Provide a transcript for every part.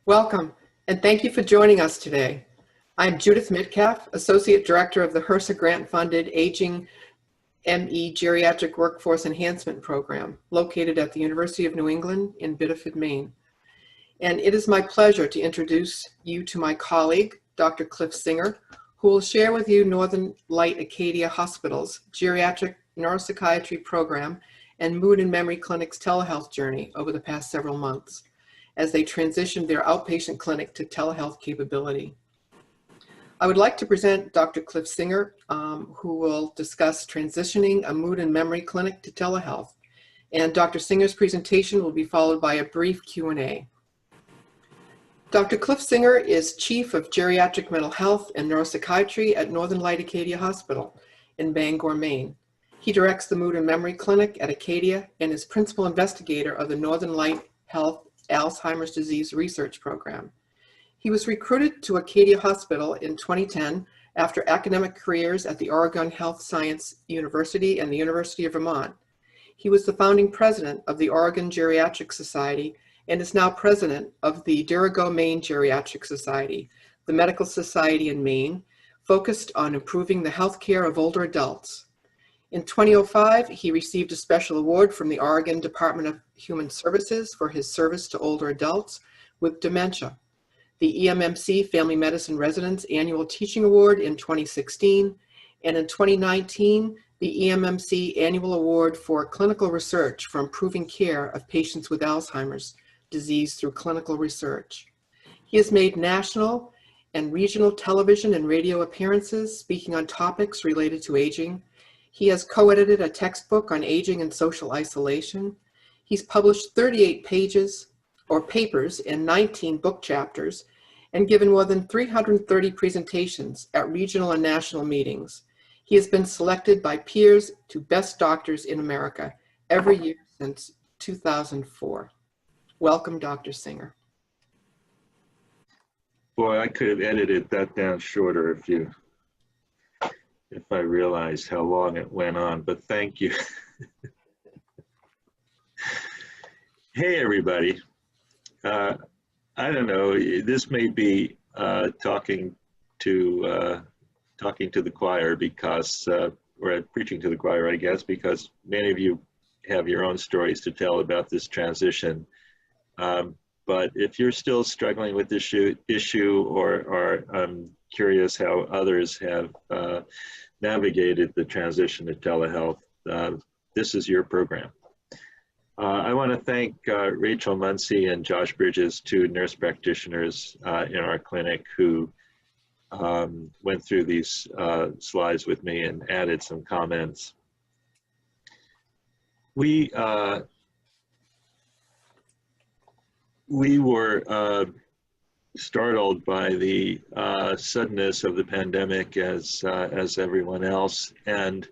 Welcome, and thank you for joining us today. I'm Judith Metcalf, Associate Director of the HRSA grant-funded Aging ME Geriatric Workforce Enhancement Program, located at the University of New England in Biddeford, Maine. And it is my pleasure to introduce you to my colleague, Dr. Cliff Singer, who will share with you Northern Light Acadia Hospital's Geriatric Neuropsychiatry Program and Mood and Memory Clinic's telehealth journey over the past several months, as they transitioned their outpatient clinic to telehealth capability. I would like to present Dr. Cliff Singer, who will discuss transitioning a mood and memory clinic to telehealth. And Dr. Singer's presentation will be followed by a brief Q&A. Dr. Cliff Singer is Chief of Geriatric Mental Health and Neuropsychiatry at Northern Light Acadia Hospital in Bangor, Maine. He directs the Mood and Memory Clinic at Acadia and is principal investigator of the Northern Light Health Alzheimer's Disease Research Program. He was recruited to Acadia Hospital in 2010 after academic careers at the Oregon Health Science University and the University of Vermont. He was the founding president of the Oregon Geriatric Society and is now president of the Dirigo, Maine Geriatric Society, the medical society in Maine, focused on improving the health care of older adults. In 2005, he received a special award from the Oregon Department of Human Services for his service to older adults with dementia, the EMMC Family Medicine Residence Annual Teaching Award in 2016, and in 2019, the EMMC Annual Award for Clinical Research for improving care of patients with Alzheimer's disease through clinical research. He has made national and regional television and radio appearances speaking on topics related to aging. He has co-edited a textbook on aging and social isolation. He's published 38 pages or papers in 19 book chapters and given more than 330 presentations at regional and national meetings. He has been selected by peers to Best Doctors in America every year since 2004. Welcome, Dr. Singer. Boy, I could have edited that down shorter if I realized how long it went on, but thank you. Hey, everybody. I don't know, this may be talking to the choir because, or preaching to the choir, I guess, because many of you have your own stories to tell about this transition. But if you're still struggling with this issue or curious how others have navigated the transition to telehealth, this is your program. I want to thank Rachel Muncy and Josh Bridges, two nurse practitioners in our clinic who went through these slides with me and added some comments. We were startled by the suddenness of the pandemic as everyone else, and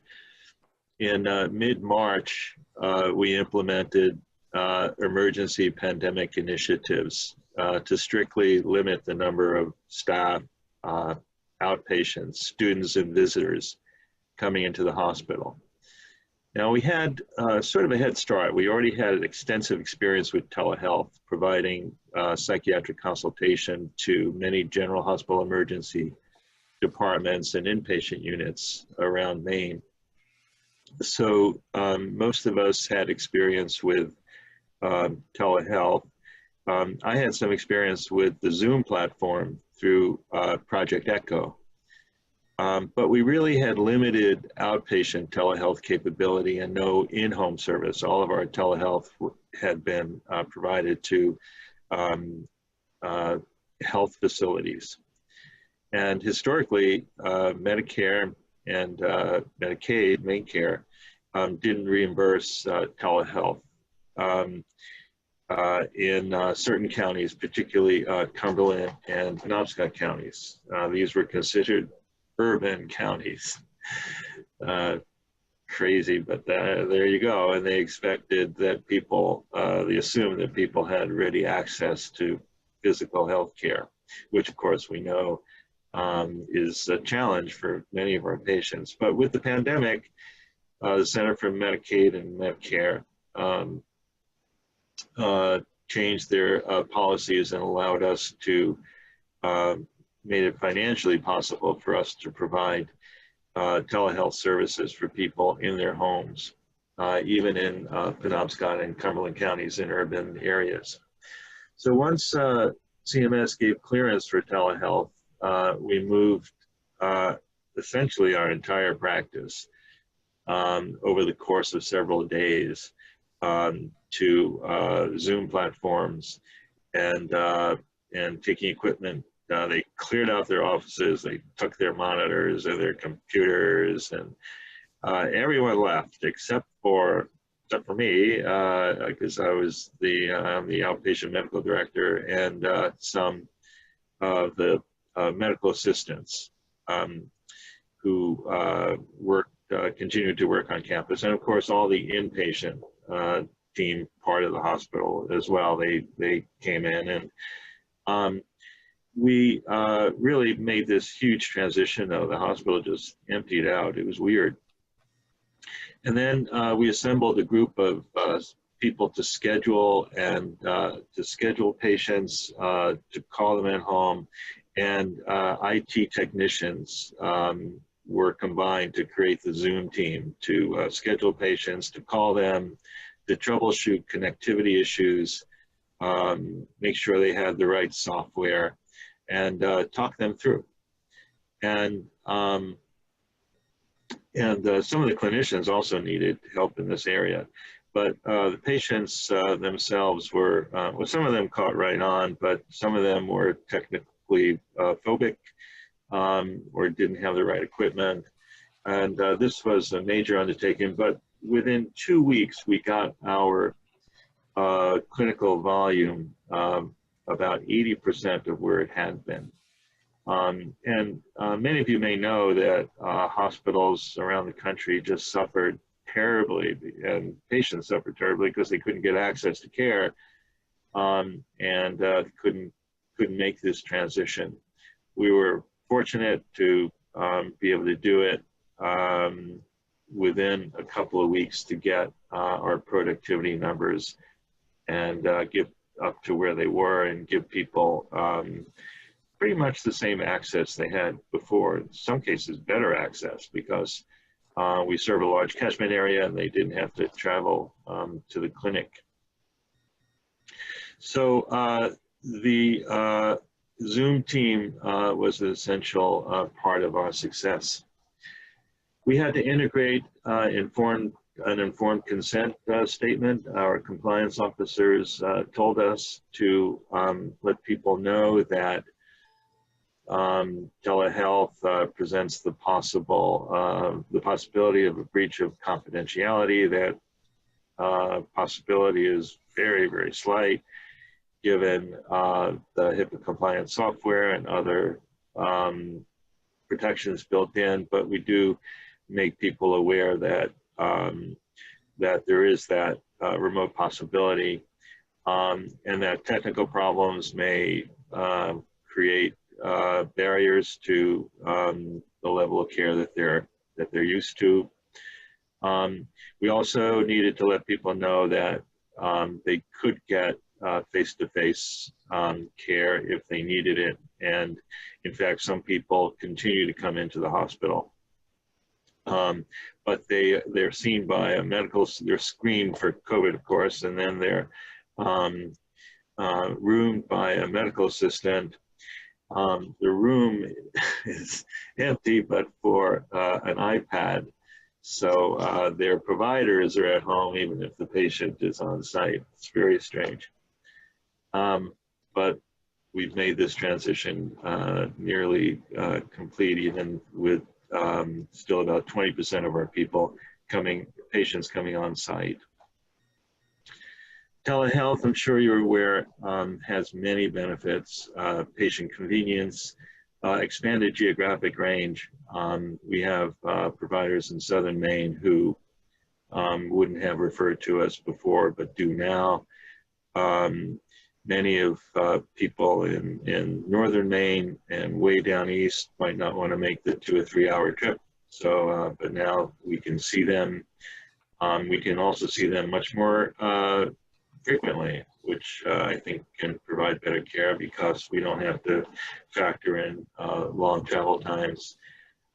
in mid-March we implemented emergency pandemic initiatives to strictly limit the number of staff, outpatients, students, and visitors coming into the hospital. Now, we had sort of a head start. We already had an extensive experience with telehealth, providing psychiatric consultation to many general hospital emergency departments and inpatient units around Maine. So most of us had experience with telehealth. I had some experience with the Zoom platform through Project Echo. But we really had limited outpatient telehealth capability and no in-home service. All of our telehealth had been provided to health facilities. And historically, Medicare and Medicaid, Medicare, didn't reimburse telehealth in certain counties, particularly Cumberland and Penobscot counties. These were considered urban counties. Crazy, but there you go. And they expected that people, they assumed that people had ready access to physical health care, which of course we know is a challenge for many of our patients. But with the pandemic, the Center for Medicaid and Medicare changed their policies and allowed us to, made it financially possible for us to provide telehealth services for people in their homes, even in Penobscot and Cumberland counties in urban areas. So once CMS gave clearance for telehealth, we moved essentially our entire practice over the course of several days to Zoom platforms and taking equipment. They cleared out their offices, they took their monitors and their computers, and everyone left except for me, because I was the outpatient medical director, and some of the medical assistants who continued to work on campus, and of course all the inpatient team part of the hospital as well. They came in, and we really made this huge transition, though. The hospital just emptied out. It was weird. And then we assembled a group of people to schedule patients, to call them at home, and IT technicians were combined to create the Zoom team to schedule patients, to call them, to troubleshoot connectivity issues, make sure they had the right software, and talk them through. And some of the clinicians also needed help in this area. But the patients themselves were, well, some of them caught right on, but some of them were technically phobic or didn't have the right equipment. And this was a major undertaking, but within 2 weeks, we got our clinical volume about 80% of where it had been. And many of you may know that hospitals around the country just suffered terribly, and patients suffered terribly because they couldn't get access to care, and couldn't make this transition. We were fortunate to be able to do it within a couple of weeks to get our productivity numbers and get up to where they were and give people pretty much the same access they had before. In some cases, better access, because we serve a large catchment area and they didn't have to travel to the clinic. So the Zoom team was an essential part of our success. We had to integrate an informed consent statement. Our compliance officers told us to let people know that telehealth presents the possibility of a breach of confidentiality. That possibility is very, very slight, given the HIPAA compliant software and other protections built in. But we do make people aware that that there is that remote possibility, and that technical problems may create barriers to the level of care that they're used to. We also needed to let people know that they could get face-to-face care if they needed it, and in fact, some people continue to come into the hospital. But they're seen by a they're screened for COVID, of course, and then they're roomed by a medical assistant. The room is empty, but for an iPad. So their providers are at home, even if the patient is on site. It's very strange. But we've made this transition nearly complete, even with still about 20% of our patients coming on site. Telehealth, I'm sure you're aware, has many benefits: patient convenience, expanded geographic range. We have providers in southern Maine who wouldn't have referred to us before, but do now. Many of people in northern Maine and way down east might not want to make the 2 or 3 hour trip. So, but now we can see them. We can also see them much more frequently. which I think can provide better care because we don't have to factor in long travel times.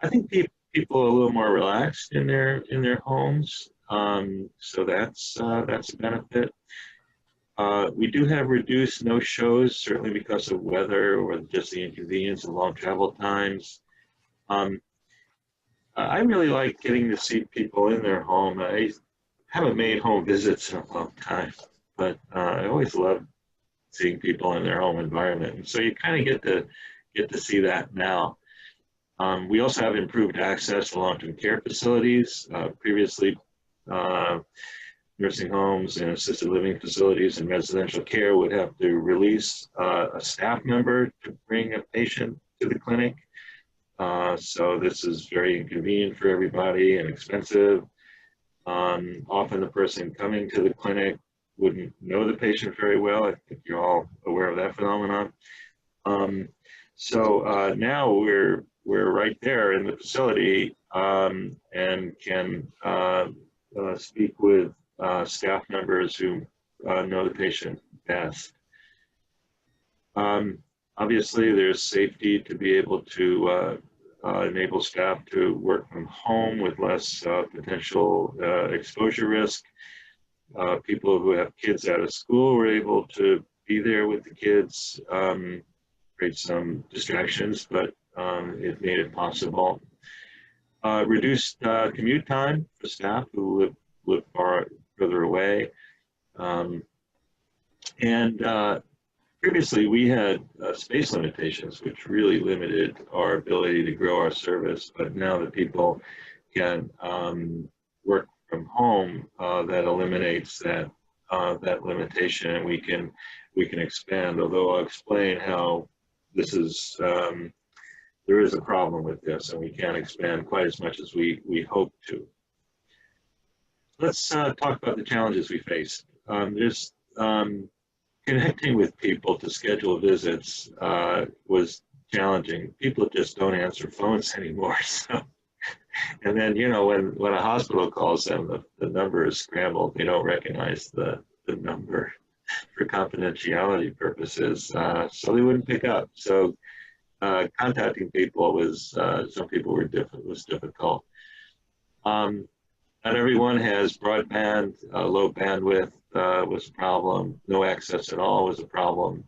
I think people are a little more relaxed in their homes, so that's a benefit. We do have reduced no-shows, certainly because of weather or just the inconvenience of long travel times. Um, I really like getting to see people in their home. I haven't made home visits in a long time, but I always love seeing people in their home environment. And so you kind of get to see that now. We also have improved access to long-term care facilities. Previously, nursing homes and assisted living facilities and residential care would have to release a staff member to bring a patient to the clinic. So this is very inconvenient for everybody and expensive. Often the person coming to the clinic wouldn't know the patient very well. I think you're all aware of that phenomenon. So now we're right there in the facility and can speak with staff members who know the patient best. Obviously, there's safety to be able to enable staff to work from home with less potential exposure risk. People who have kids out of school were able to be there with the kids, create some distractions, but it made it possible. Reduced commute time for staff who live further away. Previously, we had space limitations, which really limited our ability to grow our service. But now that people can work from home, that eliminates that limitation, and we can expand. Although I'll explain how this is there is a problem with this, and we can't expand quite as much as we hope to. Let's talk about the challenges we face. There's connecting with people to schedule visits was challenging. People just don't answer phones anymore. So, and then, you know, when a hospital calls them, the number is scrambled. They don't recognize the number for confidentiality purposes, so they wouldn't pick up. So contacting people was, some people was difficult. Not everyone has broadband. Low bandwidth was a problem. No access at all was a problem.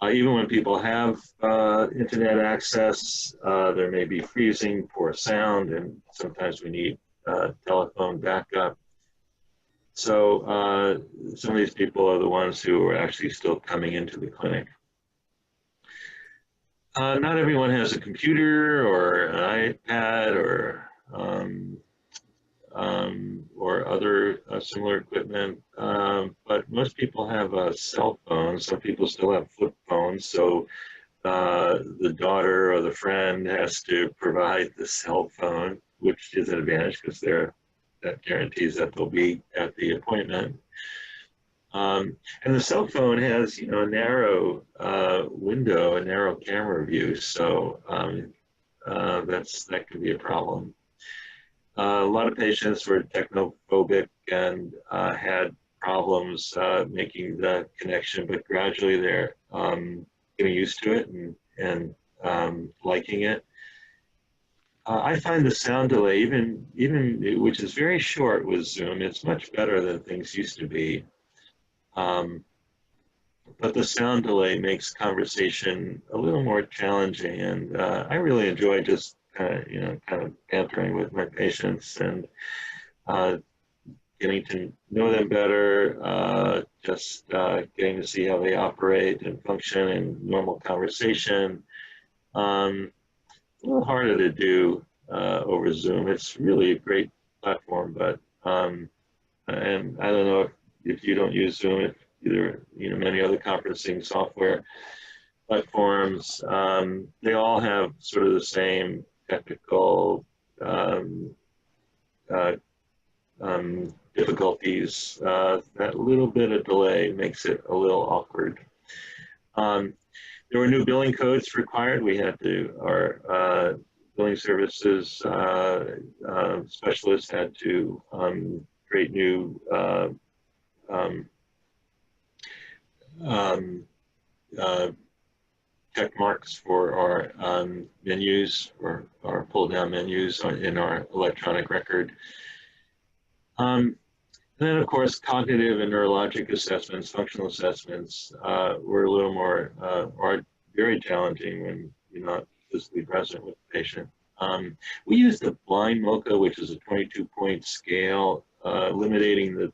Even when people have internet access, there may be freezing, poor sound, and sometimes we need telephone backup. So some of these people are the ones who are actually still coming into the clinic. Not everyone has a computer or an iPad or other similar equipment, but most people have a cell phone. Some people still have flip phones, so the daughter or the friend has to provide the cell phone, which is an advantage because that guarantees that they'll be at the appointment. And the cell phone has, you know, a narrow window, a narrow camera view, so that can be a problem. A lot of patients were technophobic and had problems making the connection, but gradually they're getting used to it and liking it. I find the sound delay, even which is very short with Zoom, it's much better than things used to be. But the sound delay makes conversation a little more challenging, and I really enjoy just kind of bantering with my patients and getting to know them better, just getting to see how they operate and function in normal conversation. A little harder to do over Zoom. It's really a great platform, but and I don't know if you don't use Zoom, if either, you know, many other conferencing software platforms, they all have sort of the same technical difficulties. That little bit of delay makes it a little awkward. There were new billing codes required. We had our billing services specialists had to create new um, uh, check marks for our menus or our pull-down menus in our electronic record. And then, of course, cognitive and neurologic assessments, functional assessments, were a little more, are very challenging when you're not physically present with the patient. We use the blind MoCA, which is a 22-point scale, eliminating the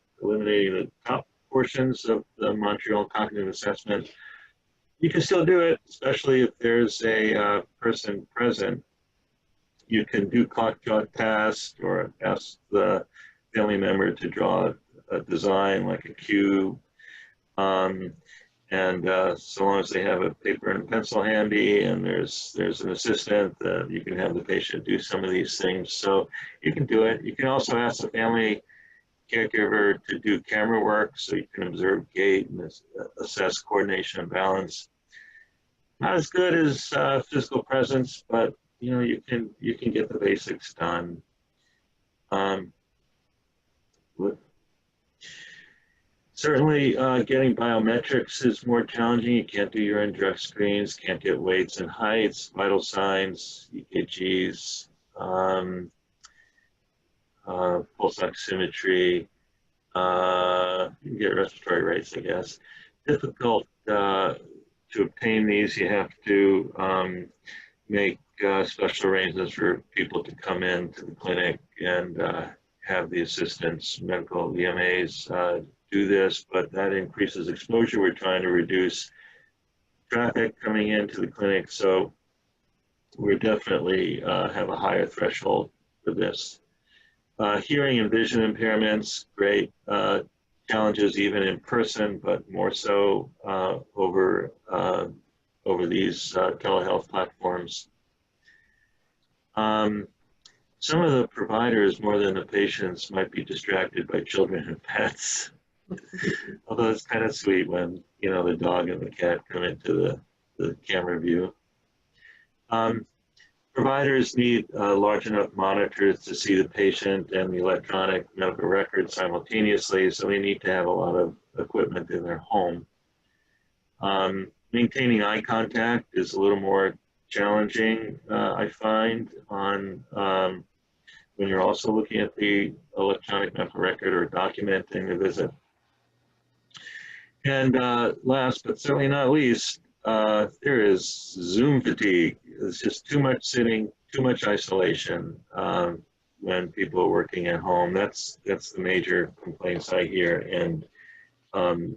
top portions of the Montreal Cognitive Assessment. You can still do it, especially if there's a person present. You can do clock jot tasks or ask the family member to draw a design like a cube. So long as they have a paper and pencil handy and there's an assistant, you can have the patient do some of these things. So you can do it. You can also ask the family caregiver to do camera work so you can observe gait and assess coordination and balance. Not as good as physical presence, but you can get the basics done. Certainly, getting biometrics is more challenging. You can't do urine drug screens, can't get weights and heights, vital signs, EKGs, pulse oximetry. You can get respiratory rates, I guess. Difficult to obtain these. You have to make special arrangements for people to come into the clinic and have the assistants, medical VMAs, do this, but that increases exposure. We're trying to reduce traffic coming into the clinic, so we definitely have a higher threshold for this. Hearing and vision impairments, great challenges even in person, but more so over these telehealth platforms. Some of the providers, more than the patients, might be distracted by children and pets. Although it's kind of sweet when, the dog and the cat come into the camera view. Providers need large enough monitors to see the patient and the electronic medical records simultaneously, so they need to have a lot of equipment in their home. Maintaining eye contact is a little more challenging, I find, when you're also looking at the electronic medical record or documenting the visit. And last but certainly not least, there is Zoom fatigue. It's just too much sitting, too much isolation when people are working at home. That's the major complaints I hear. And I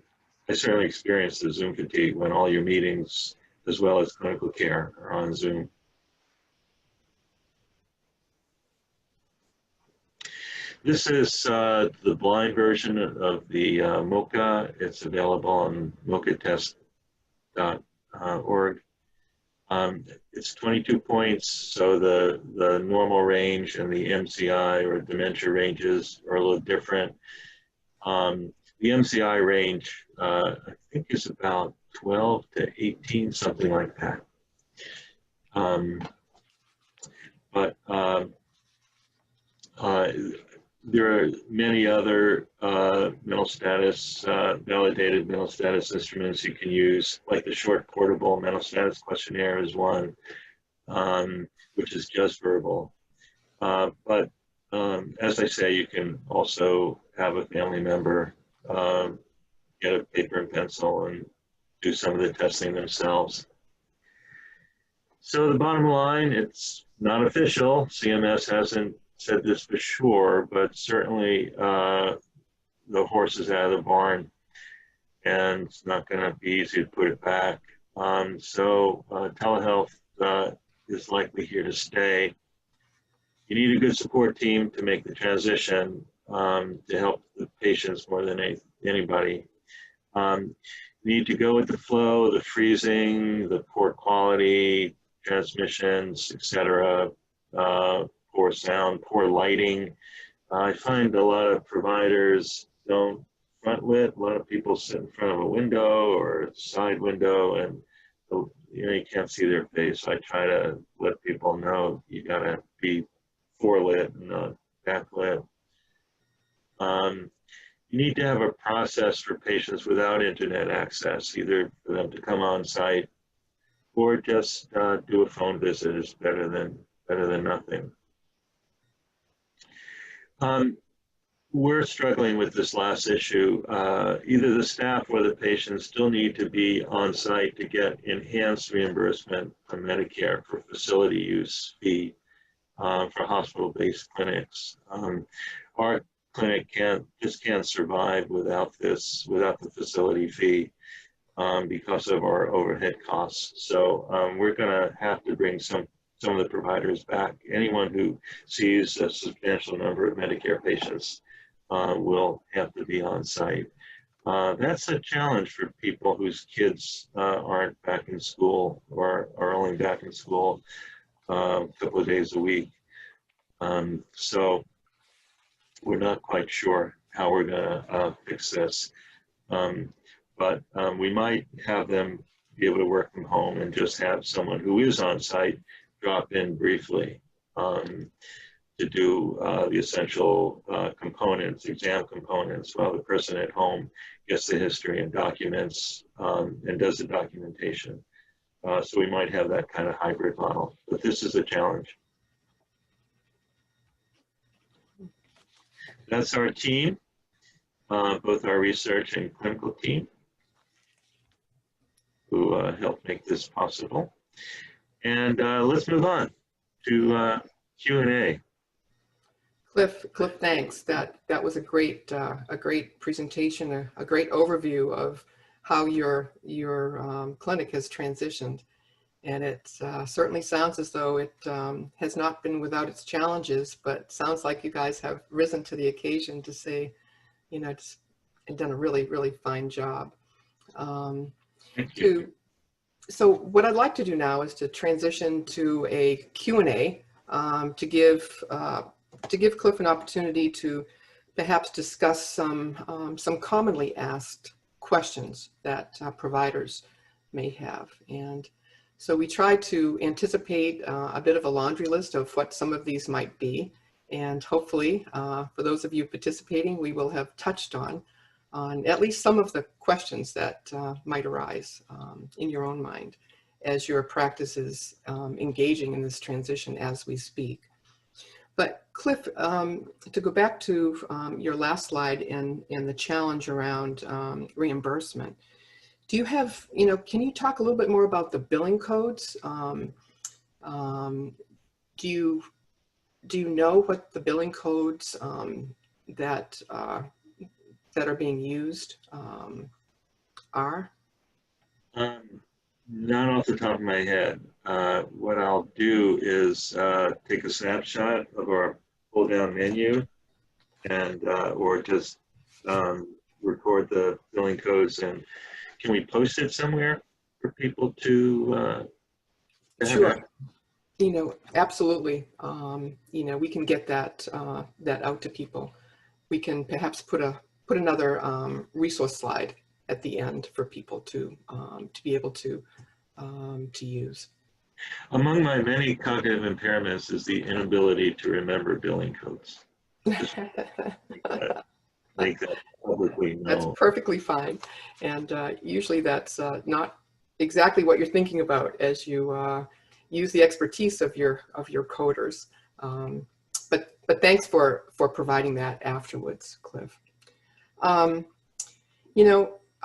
certainly experience the Zoom fatigue when all your meetings, as well as clinical care, are on Zoom. This is the blind version of the MoCA. It's available on mocatest.org. It's 22 points, so the normal range and the MCI or dementia ranges are a little different. The MCI range, I think, is about 12 to 18, something like that. There are many other mental status, validated mental status instruments you can use, like the short portable mental status questionnaire is one, which is just verbal. But as I say, you can also have a family member get a paper and pencil and do some of the testing themselves. So the bottom line, it's not official. CMS hasn't said this for sure, but certainly the horse is out of the barn and it's not going to be easy to put it back. So telehealth is likely here to stay. You need a good support team to make the transition to help the patients more than anybody. You need to go with the flow, the freezing, the poor quality, transmissions, etc., poor sound, poor lighting. I find a lot of providers don't front lit. A lot of people sit in front of a window or a side window, and you can't see their face. I try to let people know you gotta be forelit and not backlit. you need to have a process for patients without internet access, either for them to come on site or just do a phone visit is better than nothing. We're struggling with this last issue. Either the staff or the patients still need to be on site to get enhanced reimbursement from Medicare for facility use fee for hospital-based clinics. Our clinic can't survive without the facility fee because of our overhead costs. So we're going to have to bring some of the providers back. Anyone who sees a substantial number of Medicare patients will have to be on site. That's a challenge for people whose kids aren't back in school or are only back in school a couple of days a week. So we're not quite sure how we're going to fix this. But we might have them be able to work from home and just have someone who is on site drop in briefly to do the essential components, exam components, while the person at home gets the history and documents and does the documentation. So we might have that kind of hybrid model, but this is a challenge. That's our team, both our research and clinical team, who helped make this possible. And let's move on to Q&A. Cliff, thanks. That was a great presentation, a great overview of how your clinic has transitioned, and it certainly sounds as though it has not been without its challenges, but sounds like you guys have risen to the occasion to say, you know, and done a really fine job. Thank you. So what I'd like to do now is to transition to a Q&A to give Cliff an opportunity to perhaps discuss some commonly asked questions that providers may have. And so we try to anticipate a bit of a laundry list of what some of these might be. And hopefully, for those of you participating, we will have touched on at least some of the questions that might arise in your own mind as your practice is engaging in this transition as we speak. But Cliff, to go back to your last slide and the challenge around reimbursement, do you have, can you talk a little bit more about the billing codes? Do you know what the billing codes that are being used are? Not off the top of my head. What I'll do is take a snapshot of our pull-down menu and or just record the billing codes, and can we post it somewhere for people to Sure. Absolutely. We can get that out to people. We can perhaps put another resource slide at the end for people to be able to use. Among my many cognitive impairments is the inability to remember billing codes. Make that publicly known. That's perfectly fine, and usually that's not exactly what you're thinking about as you use the expertise of your coders. But thanks for providing that afterwards, Cliff.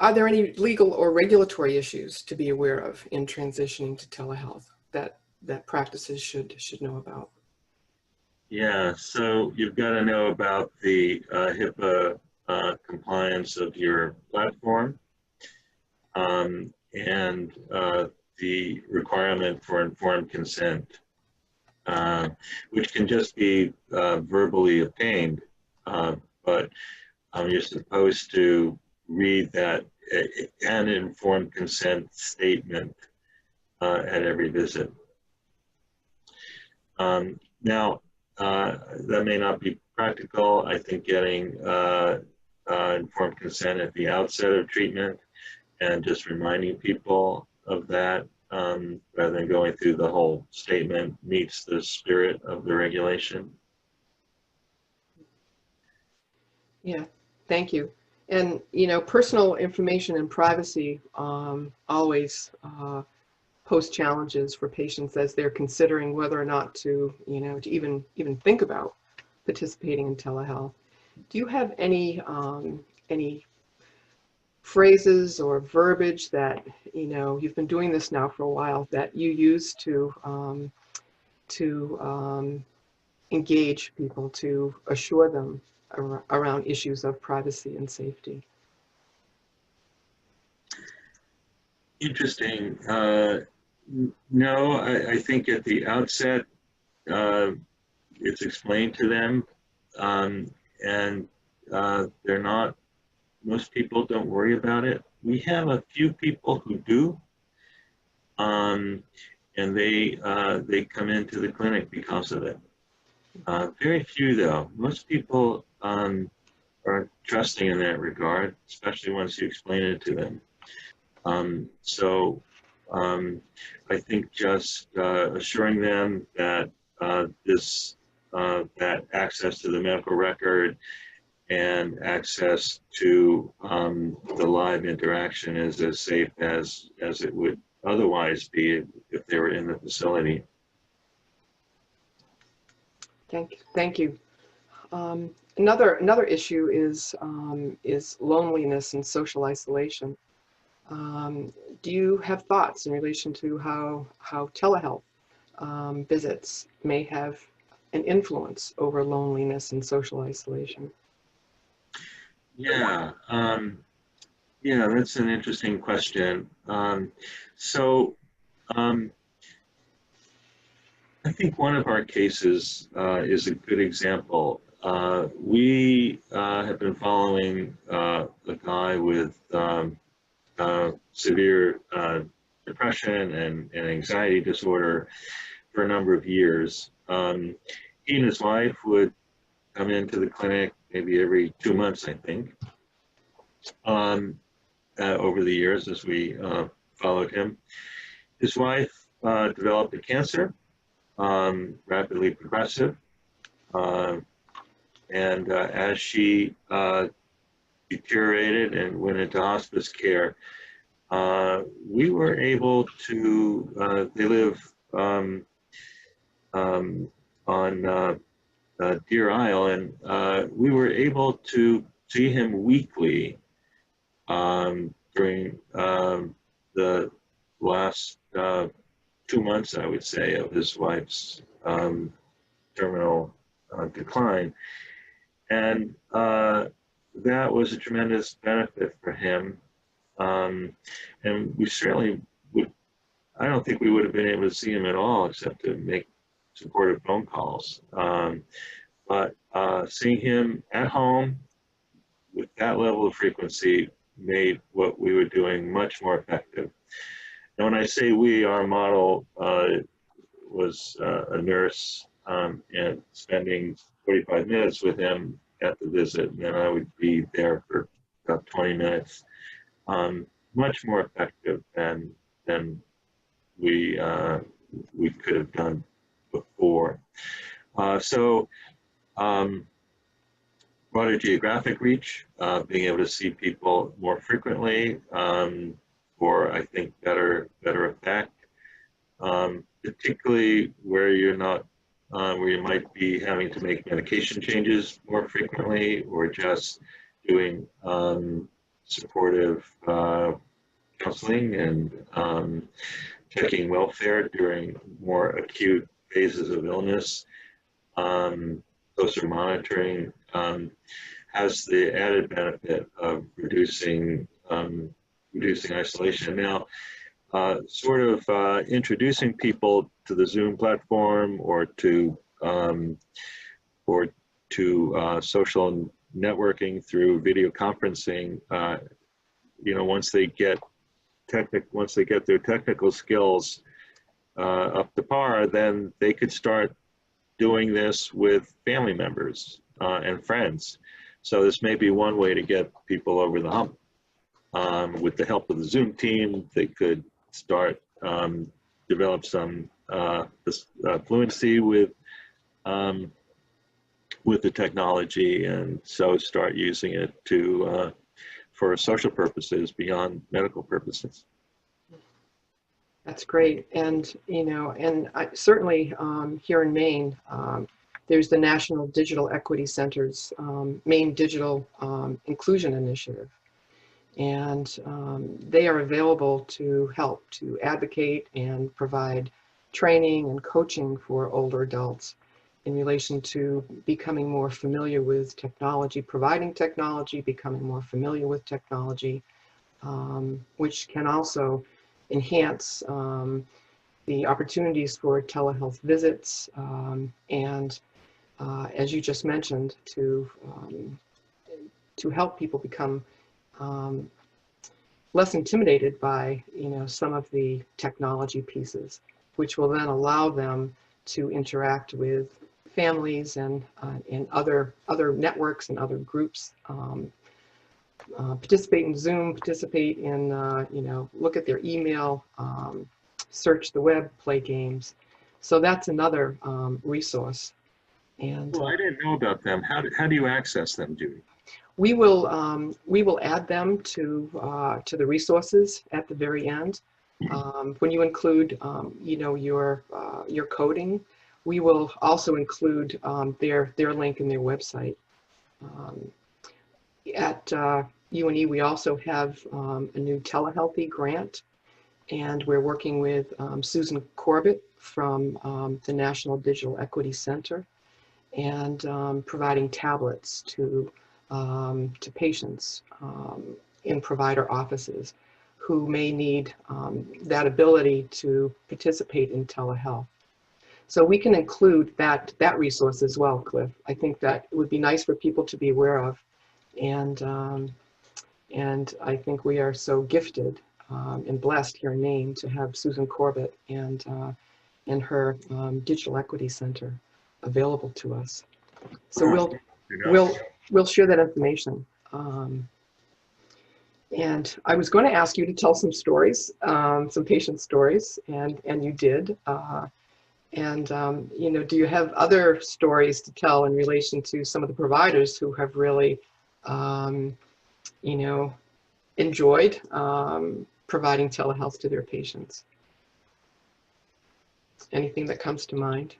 Are there any legal or regulatory issues to be aware of in transitioning to telehealth that practices should know about? Yeah, so you've got to know about the HIPAA compliance of your platform and the requirement for informed consent, which can just be verbally obtained, but you're supposed to read that an informed consent statement at every visit. Now, that may not be practical. I think getting informed consent at the outset of treatment and just reminding people of that rather than going through the whole statement meets the spirit of the regulation. Yeah, thank you. And, you know, personal information and privacy always pose challenges for patients as they're considering whether or not to, you know, to even think about participating in telehealth. Do you have any phrases or verbiage that, you know, you've been doing this now for a while, that you use to engage people, to assure them around issues of privacy and safety? Interesting. No, I think at the outset, it's explained to them, and they're not, most people don't worry about it. We have a few people who do, and they come into the clinic because of it. Very few though. Most people are trusting in that regard, especially once you explain it to them. So I think just assuring them that that access to the medical record and access to the live interaction is as safe as it would otherwise be if they were in the facility. Thank you. Another issue is loneliness and social isolation. Do you have thoughts in relation to how telehealth visits may have an influence over loneliness and social isolation? Yeah, yeah, that's an interesting question. So I think one of our cases is a good example. We have been following a guy with severe depression and anxiety disorder for a number of years. He and his wife would come into the clinic maybe every 2 months, I think, over the years as we followed him. His wife developed a cancer, rapidly progressive, and as she deteriorated and went into hospice care, we were able to, they live on Deer Isle, and we were able to see him weekly during the last 2 months, I would say, of his wife's terminal decline. And that was a tremendous benefit for him. And we certainly would, I don't think we would have been able to see him at all except to make supportive phone calls. But seeing him at home with that level of frequency made what we were doing much more effective. And when I say we, our model was a nurse and spending 45 minutes with him at the visit, and then I would be there for about 20 minutes. Much more effective than we could have done before. Broader geographic reach, being able to see people more frequently, for I think better effect, particularly where you're not, where you might be having to make medication changes more frequently, or just doing supportive counseling and checking welfare during more acute phases of illness. Closer monitoring has the added benefit of reducing isolation. Now, introducing people to the Zoom platform or to social networking through video conferencing, once they get their technical skills up to par, then they could start doing this with family members and friends. So this may be one way to get people over the hump. With the help of the Zoom team, they could start develop some fluency with the technology, and so start using it to for social purposes beyond medical purposes. That's great. And, certainly here in Maine, there's the National Digital Equity Center's Maine Digital Inclusion Initiative. And they are available to help to advocate and provide training and coaching for older adults in relation to becoming more familiar with technology, providing technology, becoming more familiar with technology, which can also enhance the opportunities for telehealth visits and, as you just mentioned, to help people become less intimidated by some of the technology pieces, which will then allow them to interact with families and other networks and other groups. Participate in Zoom, participate in, look at their email, search the web, play games. So that's another resource. And well, I didn't know about them. How do you access them, Judy? we will add them to the resources at the very end. When you include, your coding, we will also include their link in their website. At UNE, we also have a new telehealthy grant, and we're working with Susan Corbett from the National Digital Equity Center, and providing tablets to patients in provider offices who may need that ability to participate in telehealth. So we can include that resource as well, Cliff. I think that it would be nice for people to be aware of. And I think we are so gifted and blessed here in Maine to have Susan Corbett and her Digital Equity Center available to us. So we'll share that information. And I was going to ask you to tell some stories, some patient stories, and you did. Do you have other stories to tell in relation to some of the providers who have really, enjoyed providing telehealth to their patients? Anything that comes to mind?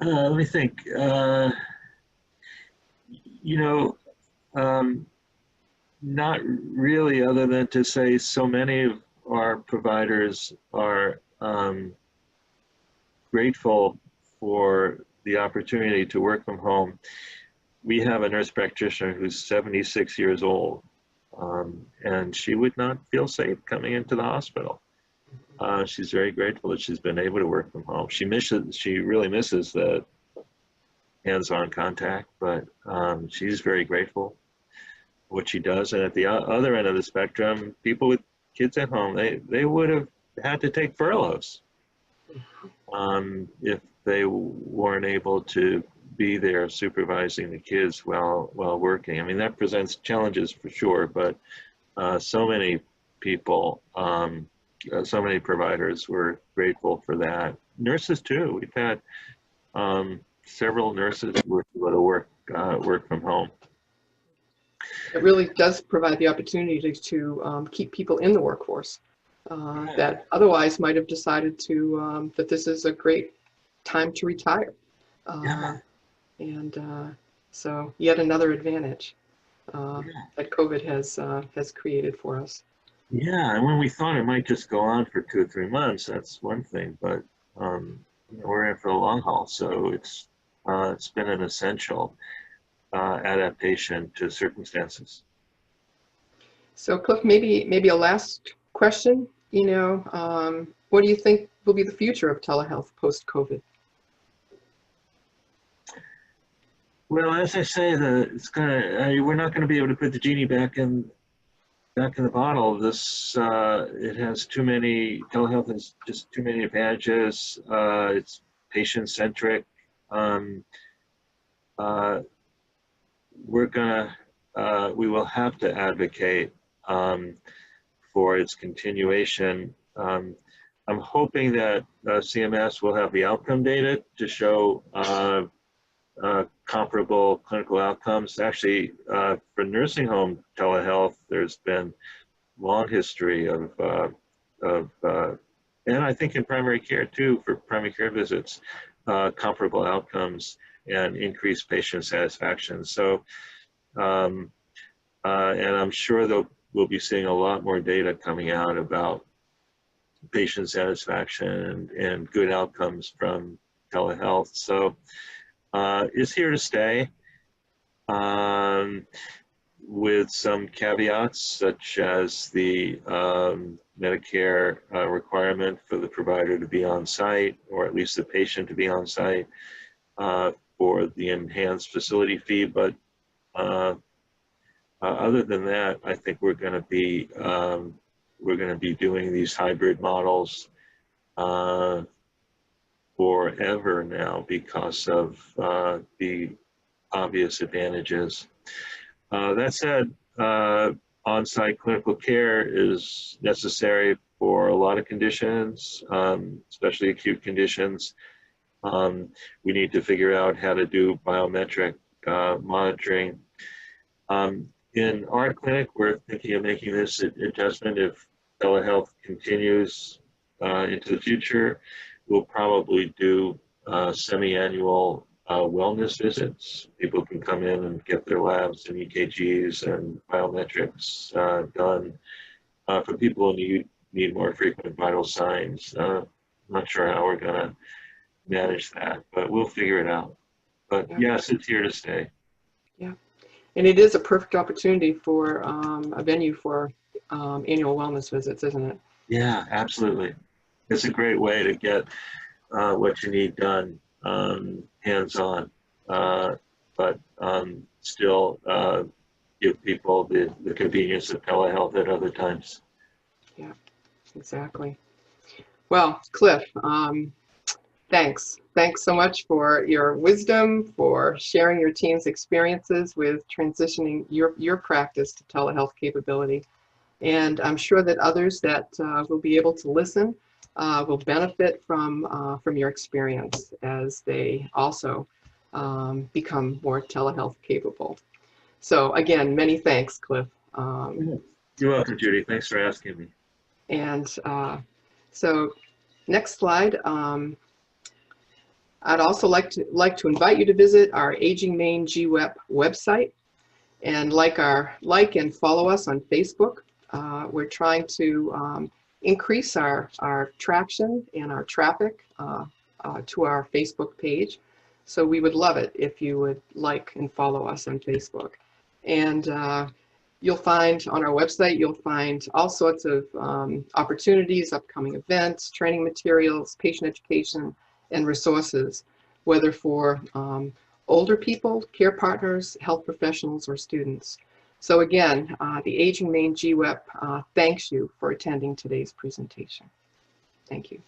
Let me think. Not really, other than to say so many of our providers are grateful for the opportunity to work from home. We have a nurse practitioner who's 76 years old, and she would not feel safe coming into the hospital. She's very grateful that she's been able to work from home. She really misses the hands-on contact, but she's very grateful for what she does. And at the other end of the spectrum, people with kids at home, they would have had to take furloughs if they weren't able to be there supervising the kids while working. I mean, that presents challenges for sure, but so many people, so many providers were grateful for that. Nurses too. We've had several nurses who were able to work from home. It really does provide the opportunity to keep people in the workforce that otherwise might have decided to that this is a great time to retire. So yet another advantage that COVID has created for us. Yeah, and when we thought it might just go on for 2 or 3 months, that's one thing, but we're in for the long haul, so it's been an essential adaptation to circumstances. So Cliff, maybe a last question. What do you think will be the future of telehealth post-COVID? Well, as I say, we're not going to be able to put the genie back in the bottle. It has too many. Telehealth has just too many advantages. It's patient-centric. We will have to advocate for its continuation. I'm hoping that CMS will have the outcome data to show comparable clinical outcomes. Actually, for nursing home telehealth, there's been long history of and I think in primary care too, for primary care visits, comparable outcomes and increased patient satisfaction. So, and I'm sure that we'll be seeing a lot more data coming out about patient satisfaction and good outcomes from telehealth. So it's here to stay, with some caveats such as the Medicare requirement for the provider to be on site, or at least the patient to be on site, for the enhanced facility fee. But other than that, I think we're going to be doing these hybrid models forever now because of the obvious advantages. That said, on-site clinical care is necessary for a lot of conditions, especially acute conditions. We need to figure out how to do biometric monitoring. In our clinic, we're thinking of making this adjustment. If telehealth continues into the future, we'll probably do semi-annual wellness visits. People can come in and get their labs and EKGs and biometrics done. For people who need more frequent vital signs, not sure how we're going to manage that, but we'll figure it out. But yes, it's here to stay. Yeah, and it is a perfect opportunity for a venue for annual wellness visits, isn't it? Yeah, absolutely. It's a great way to get what you need done hands-on, but still give people the convenience of telehealth at other times. Yeah, exactly. Well, Cliff, thanks. Thanks so much for your wisdom, for sharing your team's experiences with transitioning your practice to telehealth capability. And I'm sure that others that will be able to listen will benefit from your experience as they also become more telehealth capable. So again, many thanks, Cliff. You're welcome, Judy. Thanks for asking me. And so next slide. I'd also like to invite you to visit our Aging Maine GWEP website and like and follow us on Facebook. We're trying to increase our traction and our traffic to our Facebook page. So we would love it if you would like and follow us on Facebook. And you'll find on our website, you'll find all sorts of opportunities, upcoming events, training materials, patient education, and resources, whether for older people, care partners, health professionals, or students. So again, the Aging Maine GWEP thanks you for attending today's presentation. Thank you.